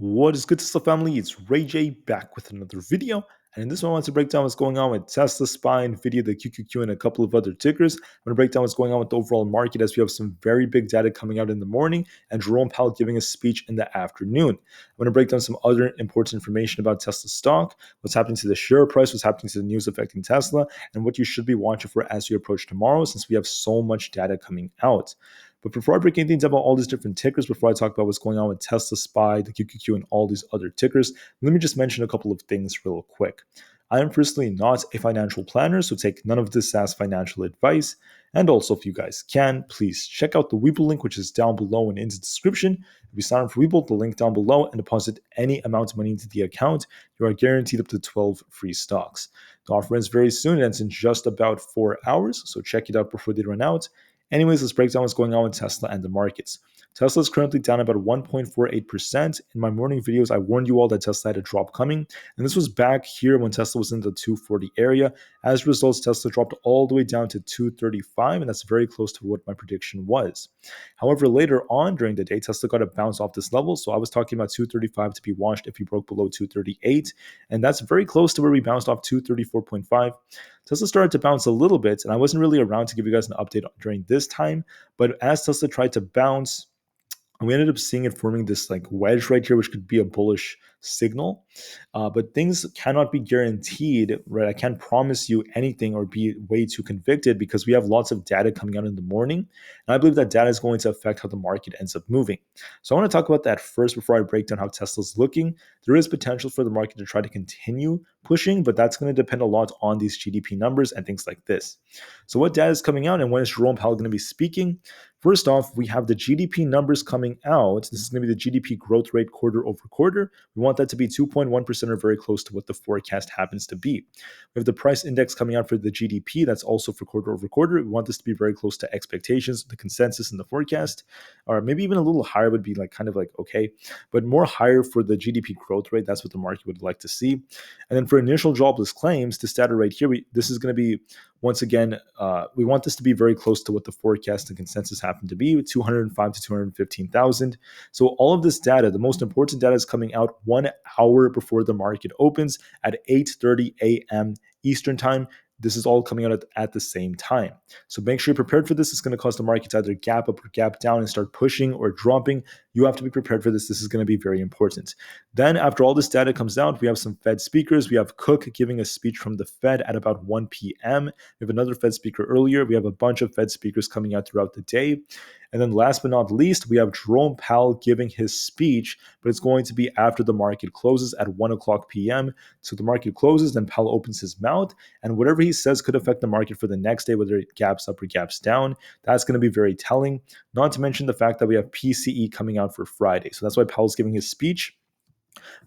What is good, Tesla family? It's Ray J back with another video. And in this one, I want to break down what's going on with Tesla, SPY, Nvda, the QQQ, and a couple of other tickers. I'm going to break down what's going on with the overall market as we have some very big data coming out in the morning and Jerome Powell giving a speech in the afternoon. I'm going to break down some other important information about Tesla stock, what's happening to the share price, what's happening to the news affecting Tesla, and what you should be watching for as we approach tomorrow since we have so much data coming out. But before I break anything down about all these different tickers, before I talk about what's going on with Tesla, SPY, the QQQ, and all these other tickers, let me just mention a couple of things real quick. I am personally not a financial planner, so take none of this as financial advice. And also, if you guys can, please check out the Webull link, which is down below and in the description. If you sign up for Webull, the link down below, and deposit any amount of money into the account, you are guaranteed up to 12 free stocks. The offer ends very soon, it ends in just about 4 hours, so check it out before they run out. Anyways, let's break down what's going on with Tesla and the markets. Tesla is currently down about 1.48%. In my morning videos, I warned you all that Tesla had a drop coming, and this was back here when Tesla was in the 240 area. As a result, Tesla dropped all the way down to 235, and that's very close to what my prediction was. However, later on during the day, Tesla got a bounce off this level, so I was talking about 235 to be watched if he broke below 238, and that's very close to where we bounced off 234.5. Tesla started to bounce a little bit, and I wasn't really around to give you guys an update during this time, but as Tesla tried to bounce, we ended up seeing it forming this like wedge right here, which could be a bullish signal. But things cannot be guaranteed, right? I can't promise you anything or be way too convicted because we have lots of data coming out in the morning. And I believe that data is going to affect how the market ends up moving. So I want to talk about that first before I break down how Tesla's looking. There is potential for the market to try to continue pushing, but that's going to depend a lot on these GDP numbers and things like this. So what data is coming out and when is Jerome Powell going to be speaking? First off, we have the GDP numbers coming out. This is going to be the GDP growth rate quarter over quarter. We want that to be 2.1% or very close to what the forecast happens to be. We have the price index coming out for the GDP. That's also for quarter over quarter. We want this to be very close to expectations, the consensus and the forecast, or maybe even a little higher would be like kind of like okay, but more higher for the GDP growth rate. That's what the market would like to see. And then for initial jobless claims, this data right here, this is going to be once again, we want this to be very close to what the forecast and consensus happen to be, 205 to 215,000. So all of this data, the most important data is coming out 1 hour before the market opens at 8:30 a.m. Eastern time. This is all coming out at the same time. So make sure you're prepared for this. It's going to cause the market to either gap up or gap down and start pushing or dropping. You have to be prepared for this. This is going to be very important. Then after all this data comes out, we have some Fed speakers. We have Cook giving a speech from the Fed at about 1 p.m. We have another Fed speaker earlier. We have a bunch of Fed speakers coming out throughout the day. And then last but not least, we have Jerome Powell giving his speech, but it's going to be after the market closes at 1 o'clock p.m. So the market closes, then Powell opens his mouth, and whatever he says could affect the market for the next day, whether it gaps up or gaps down. That's going to be very telling. Not to mention the fact that we have PCE coming out for Friday. So that's why Powell's giving his speech.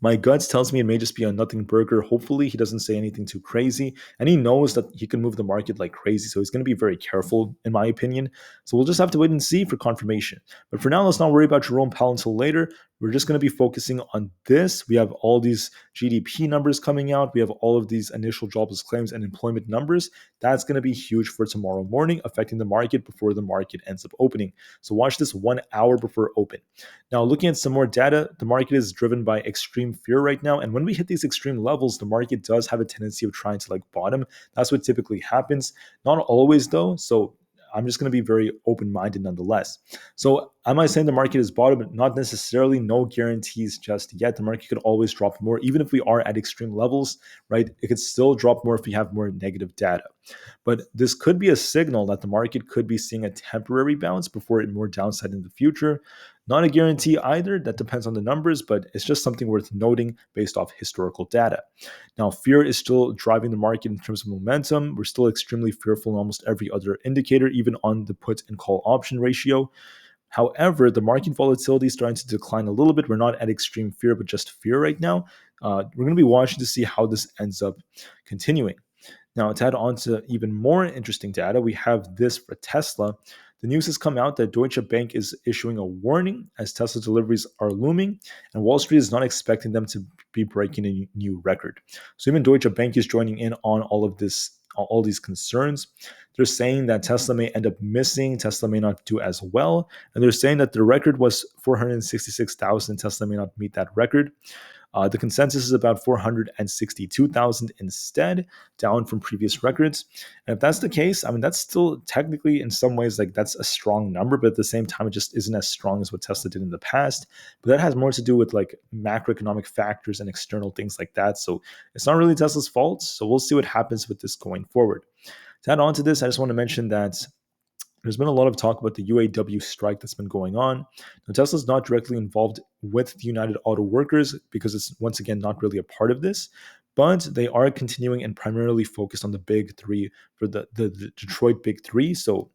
My guts tells me it may just be a nothing burger. Hopefully, he doesn't say anything too crazy. And he knows that he can move the market like crazy. So he's going to be very careful, in my opinion. So we'll just have to wait and see for confirmation. But for now, let's not worry about Jerome Powell until later. We're just going to be focusing on this. We have all these GDP numbers coming out. We have all of these initial jobless claims and employment numbers. That's going to be huge for tomorrow morning, affecting the market before the market ends up opening. So watch this 1 hour before open. Now, looking at some more data, the market is driven by extreme fear right now. And when we hit these extreme levels, the market does have a tendency of trying to like bottom. That's what typically happens. Not always though. So I'm just going to be very open-minded nonetheless. So am I saying the market is bottom? Not necessarily. No guarantees just yet. The market could always drop more. Even if we are at extreme levels, right? It could still drop more if we have more negative data. But this could be a signal that the market could be seeing a temporary bounce before it more downside in the future. Not a guarantee either. That depends on the numbers, but it's just something worth noting based off historical data. Now, fear is still driving the market in terms of momentum. We're still extremely fearful in almost every other indicator, even on the put and call option ratio. However, the market volatility is starting to decline a little bit. We're not at extreme fear, but just fear right now. We're going to be watching to see how this ends up continuing. Now, to add on to even more interesting data, we have this for Tesla. The news has come out that Deutsche Bank is issuing a warning as Tesla deliveries are looming, and Wall Street is not expecting them to be breaking a new record. So even Deutsche Bank is joining in on all of this, all these concerns. They're saying that Tesla may end up missing, Tesla may not do as well. And they're saying that the record was 466,000. Tesla may not meet that record. The consensus is about 462,000 instead, down from previous records. And if that's the case, I mean, that's still technically in some ways like that's a strong number, but at the same time, it just isn't as strong as what Tesla did in the past. But that has more to do with like macroeconomic factors and external things like that. So it's not really Tesla's fault. So we'll see what happens with this going forward. To add on to this, I just want to mention that there's been a lot of talk about the UAW strike that's been going on. Now, Tesla's not directly involved with the United Auto Workers because it's once again not really a part of this, but they are continuing and primarily focused on the big three for the Detroit big three. So,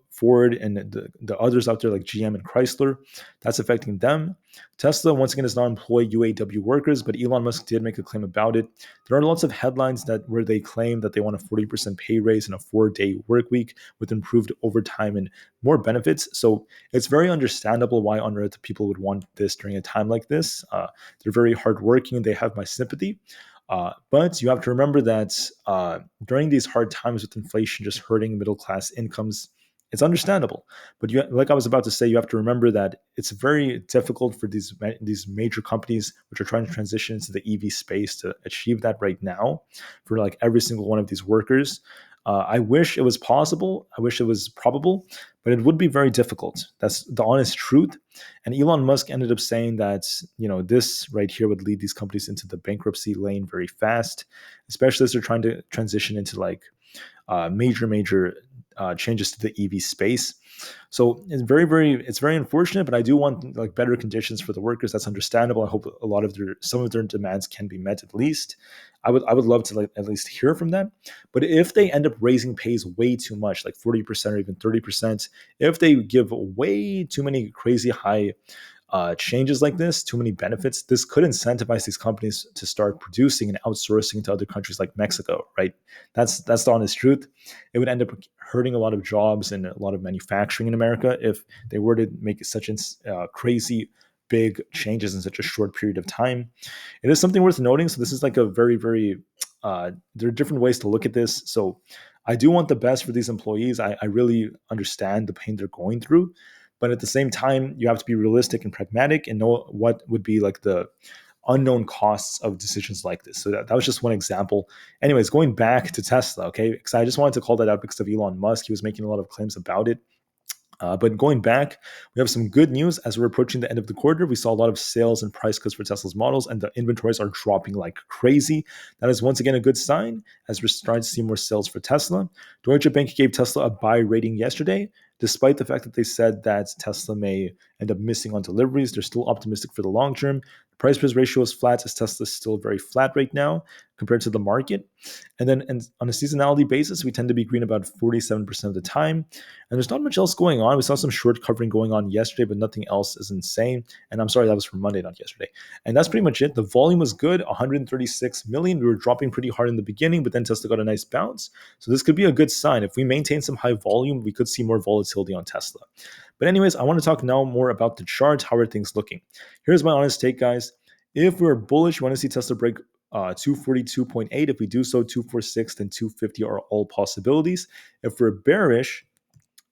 Ford and the others out there like GM and Chrysler, that's affecting them. Tesla, once again, does not employ UAW workers, but Elon Musk did make a claim about it. There are lots of headlines where they claim that they want a 40% pay raise and a 4-day work week with improved overtime and more benefits. So it's very understandable why on earth people would want this during a time like this. They're very hardworking. They have my sympathy. But you have to remember that during these hard times with inflation just hurting middle class incomes, it's understandable. But like I was about to say, you have to remember that it's very difficult for these major companies which are trying to transition into the EV space to achieve that right now for like every single one of these workers. I wish it was possible. I wish it was probable, but it would be very difficult. That's the honest truth. And Elon Musk ended up saying that, this right here would lead these companies into the bankruptcy lane very fast, especially as they're trying to transition into like major changes to the EV space. So it's very unfortunate, but I do want like better conditions for the workers. That's understandable. I hope some of their demands can be met at least. I would love to like at least hear from them. But if they end up raising pays way too much, like 40% or even 30%, if they give way too many crazy high changes like this, too many benefits, this could incentivize these companies to start producing and outsourcing to other countries like Mexico, right? That's the honest truth. It would end up hurting a lot of jobs and a lot of manufacturing in America if they were to make such crazy big changes in such a short period of time. It is something worth noting. So this is like a very there are different ways to look at this. So I do want the best for these employees. I really understand the pain they're going through. But at the same time, you have to be realistic and pragmatic and know what would be like the unknown costs of decisions like this. So that was just one example. Anyways, going back to Tesla, okay? Because I just wanted to call that out because of Elon Musk. He was making a lot of claims about it. But going back, we have some good news. As we're approaching the end of the quarter, we saw a lot of sales and price cuts for Tesla's models, and the inventories are dropping like crazy. That is once again a good sign as we're starting to see more sales for Tesla. Deutsche Bank gave Tesla a buy rating yesterday. Despite the fact that they said that Tesla may end up missing on deliveries, they're still optimistic for the long term. The price price ratio is flat as Tesla is still very flat right now compared to the market. And then on a seasonality basis, we tend to be green about 47% of the time. And there's not much else going on. We saw some short covering going on yesterday, but nothing else is insane. And I'm sorry, that was for Monday, not yesterday. And that's pretty much it. The volume was good, 136 million. We were dropping pretty hard in the beginning, but then Tesla got a nice bounce. So this could be a good sign. If we maintain some high volume, we could see more volatility on Tesla. But anyways, I want to talk now more about the chart. How are things looking? Here's my honest take, guys. If we're bullish, we want to see Tesla break 242.8. If we do so, 246, then 250 are all possibilities. If we're bearish,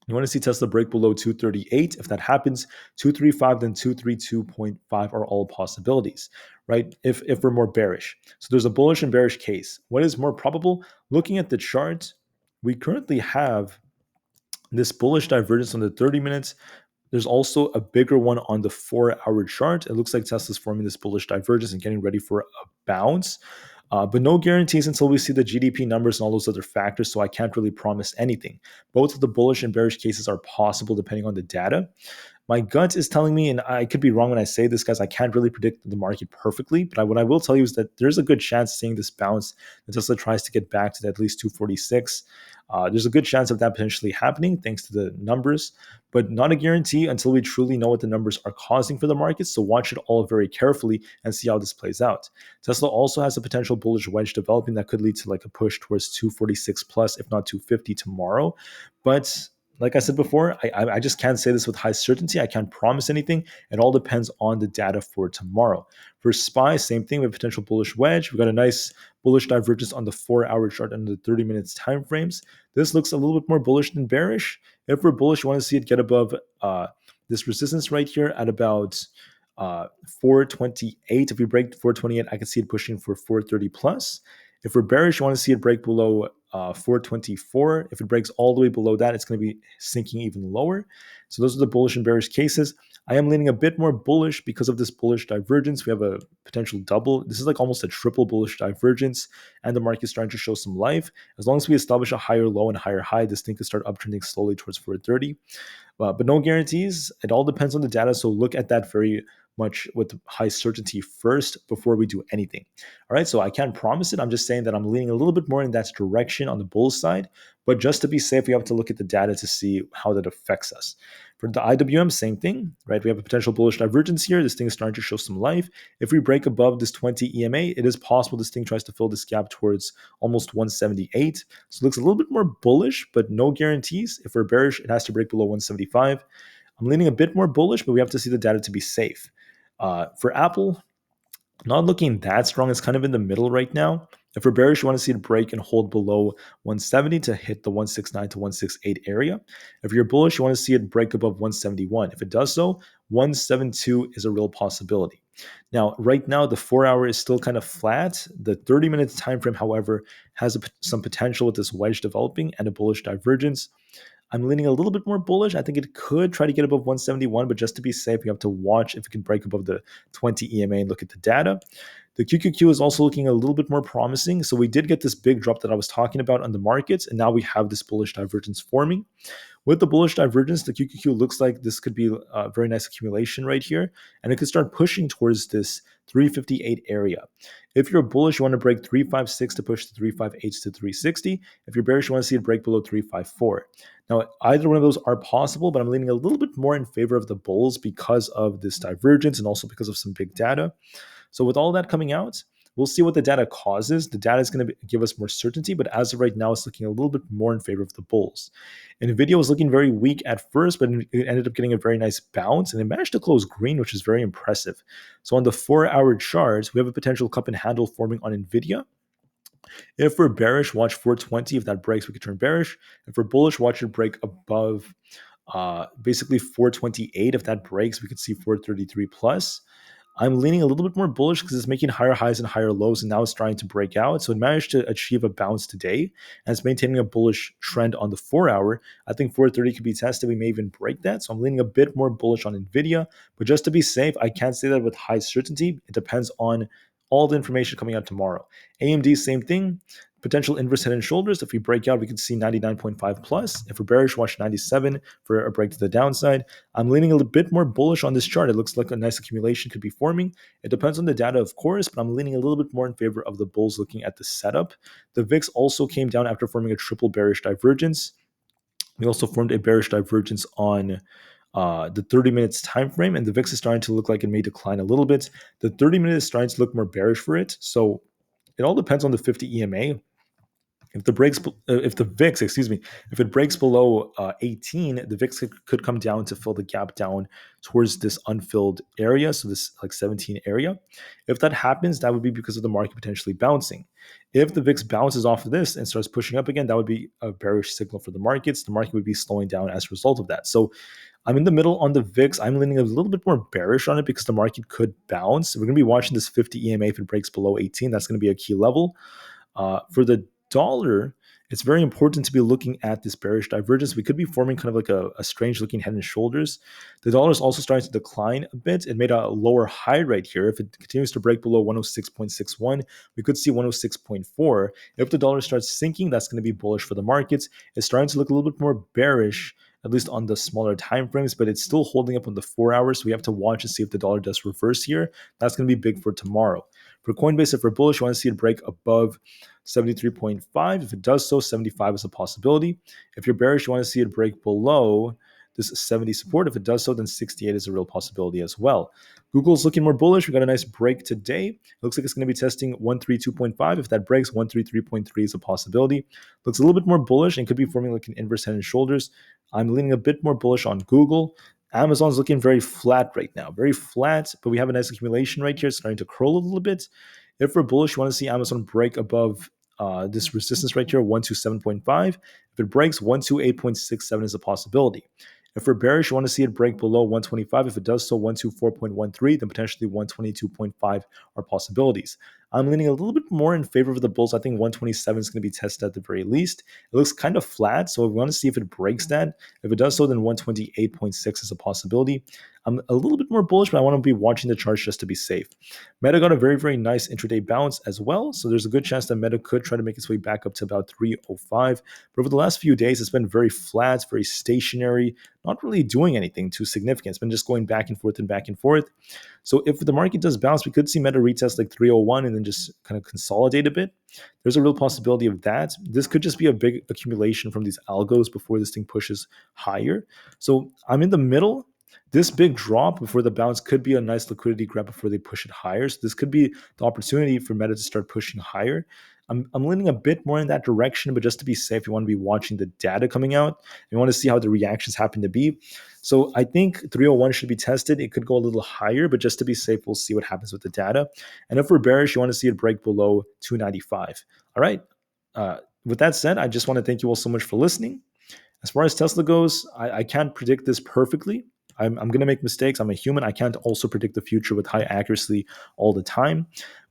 you want to see Tesla break below 238. If that happens, 235, then 232.5 are all possibilities, right? If we're more bearish. So there's a bullish and bearish case. What is more probable? Looking at the chart, we currently have this bullish divergence on the 30 minutes. There's also a bigger one on the 4-hour chart. It looks like Tesla's forming this bullish divergence and getting ready for a bounce. But no guarantees until we see the GDP numbers and all those other factors, so I can't really promise anything. Both of the bullish and bearish cases are possible depending on the data. My gut is telling me, and I could be wrong when I say this, guys, I can't really predict the market perfectly, but what I will tell you is that there's a good chance seeing this bounce that Tesla tries to get back to at least 246. There's a good chance of that potentially happening thanks to the numbers, but not a guarantee until we truly know what the numbers are causing for the market. So watch it all very carefully and see how this plays out. Tesla also has a potential bullish wedge developing that could lead to like a push towards 246 plus, if not 250 tomorrow. But like I said before, I just can't say this with high certainty. I can't promise anything. It all depends on the data for tomorrow. For SPY, same thing. We have potential bullish wedge. We've got a nice bullish divergence on the 4-hour chart and the 30 minutes time frames. This looks a little bit more bullish than bearish. If we're bullish, you want to see it get above this resistance right here at about 428. If we break 428, I can see it pushing for 430 plus. If we're bearish, you want to see it break below 424. If it breaks all the way below that, it's going to be sinking even lower. So those are the bullish and bearish cases. I am leaning a bit more bullish because of this bullish divergence. We have a potential double. This is like almost a triple bullish divergence, and the market is starting to show some life. As long as we establish a higher low and higher high, this thing could start uptrending slowly towards 430. But no guarantees. It all depends on the data. So look at that very much with high certainty first before we do anything. All right. So I can't promise it. I'm just saying that I'm leaning a little bit more in that direction on the bull side. But just to be safe, we have to look at the data to see how that affects us. For the IWM, same thing, right? We have a potential bullish divergence here. This thing is starting to show some life. If we break above this 20 EMA, it is possible this thing tries to fill this gap towards almost 178. So it looks a little bit more bullish, but no guarantees. If we're bearish, it has to break below 175. I'm leaning a bit more bullish, but we have to see the data to be safe. For Aapl, not looking that strong. It's kind of in the middle right now. If we're bearish, you want to see it break and hold below 170 to hit the 169 to 168 area. If you're bullish, you want to see it break above 171. If it does so, 172 is a real possibility. Now, right now, the 4-hour is still kind of flat. The 30-minute time frame, however, has some potential with this wedge developing and a bullish divergence. I'm leaning a little bit more bullish. I think it could try to get above 171, but just to be safe, we have to watch if it can break above the 20 EMA and look at the data. The QQQ is also looking a little bit more promising. So we did get this big drop that I was talking about on the markets, and now we have this bullish divergence forming. With the bullish divergence, the QQQ looks like this could be a very nice accumulation right here, and it could start pushing towards this 358 area. If you're bullish, you want to break 356 to push to 358 to 360. If you're bearish, you want to see it break below 354. Now, either one of those are possible, but I'm leaning a little bit more in favor of the bulls because of this divergence and also because of some big data. So with all that coming out, we'll see what the data causes. The data is going to give us more certainty, but as of right now, it's looking a little bit more in favor of the bulls. Nvda was looking very weak at first, but it ended up getting a very nice bounce, and it managed to close green, which is very impressive. So on the 4-hour chart, we have a potential cup and handle forming on Nvda. If we're bearish, watch 420. If that breaks, we could turn bearish. If we're bullish, watch it break above basically 428. If that breaks, we could see 433 plus. I'm leaning a little bit more bullish because it's making higher highs and higher lows, and now it's trying to break out. So it managed to achieve a bounce today, and it's maintaining a bullish trend on the 4-hour. I think 430 could be tested. We may even break that. So I'm leaning a bit more bullish on Nvidia. But just to be safe, I can't say that with high certainty. It depends on all the information coming out tomorrow. AMD, same thing. Potential inverse head and shoulders. If we break out, we could see 99.5 plus. If we're bearish, watch 97 for a break to the downside. I'm leaning a little bit more bullish on this chart. It looks like a nice accumulation could be forming. It depends on the data, of course, but I'm leaning a little bit more in favor of the bulls looking at the setup. The VIX also came down after forming a triple bearish divergence. We also formed a bearish divergence on the 30 minutes time frame, and the VIX is starting to look like it may decline a little bit. The 30 minutes is starting to look more bearish for it. So it all depends on the 50 EMA. If the VIX, if it breaks below 18, the VIX could come down to fill the gap down towards this unfilled area, so this like 17 area. If that happens, that would be because of the market potentially bouncing. If the VIX bounces off of this and starts pushing up again, that would be a bearish signal for the markets. The market would be slowing down as a result of that. So I'm in the middle on the VIX. I'm leaning a little bit more bearish on it because the market could bounce. We're going to be watching this 50 EMA if it breaks below 18. That's going to be a key level. For the dollar, it's very important to be looking at this bearish divergence. We could be forming kind of like a strange looking head and shoulders. The dollar is also starting to decline a bit. It made a lower high right here. If it continues to break below 106.61, we could see 106.4. If the dollar starts sinking, that's going to be bullish for the markets. It's starting to look a little bit more bearish, at least on the smaller time frames, but it's still holding up on the 4 hours. So we have to watch and see if the dollar does reverse here. That's going to be big for tomorrow. For Coinbase, if we're bullish, you want to see it break above 73.5. If it does so, 75 is a possibility. If you're bearish, you want to see it break below this 70 support. If it does so, then 68 is a real possibility as well. Google's looking more bullish. We got a nice break today. It looks like it's going to be testing 132.5. If that breaks, 133.3 is a possibility. Looks a little bit more bullish and could be forming like an inverse head and shoulders. I'm leaning a bit more bullish on Google. Amazon's looking very flat right now, very flat, but we have a nice accumulation right here, starting to curl a little bit. If we're bullish, you want to see Amazon break above this resistance right here, 127.5. If it breaks, 128.67 is a possibility. If we're bearish, you want to see it break below 125. If it does so, 124.13, then potentially 122.5 are possibilities. I'm leaning a little bit more in favor of the bulls. I think 127 is going to be tested at the very least. It looks kind of flat, so we want to see if it breaks that. If it does so, then 128.6 is a possibility. I'm a little bit more bullish, but I want to be watching the charts just to be safe. Meta got a very, very nice intraday bounce as well, so there's a good chance that Meta could try to make its way back up to about 305. But over the last few days, it's been very flat, very stationary, not really doing anything too significant. It's been just going back and forth and back and forth. So if the market does bounce, we could see Meta retest like 301 and then just kind of consolidate a bit. There's a real possibility of that. This could just be a big accumulation from these algos before this thing pushes higher. So I'm in the middle. This big drop before the bounce could be a nice liquidity grab before they push it higher. So this could be the opportunity for Meta to start pushing higher. I'm leaning a bit more in that direction, but just to be safe, you want to be watching the data coming out. You want to see how the reactions happen to be. So I think 301 should be tested. It could go a little higher, but just to be safe, we'll see what happens with the data. And if we're bearish, you want to see it break below 295. All right. With that said, I just want to thank you all so much for listening. As far as Tesla goes, I can't predict this perfectly. I'm going to make mistakes. I'm a human. I can't also predict the future with high accuracy all the time.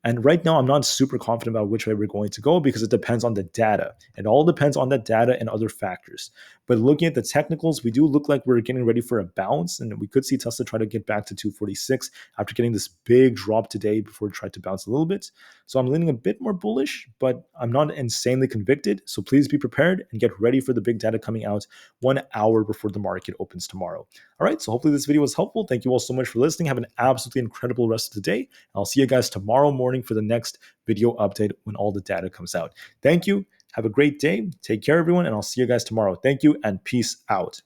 And right now, I'm not super confident about which way we're going to go because it depends on the data. It all depends on that data and other factors. But looking at the technicals, we do look like we're getting ready for a bounce, and we could see Tesla try to get back to 246 after getting this big drop today before it tried to bounce a little bit. So I'm leaning a bit more bullish, but I'm not insanely convicted. So please be prepared and get ready for the big data coming out 1 hour before the market opens tomorrow. All right, so hopefully this video was helpful. Thank you all so much for listening. Have an absolutely incredible rest of the day. I'll see you guys tomorrow morning for the next video update when all the data comes out. Thank you. Have a great day. Take care, everyone, and I'll see you guys tomorrow. Thank you, and peace out.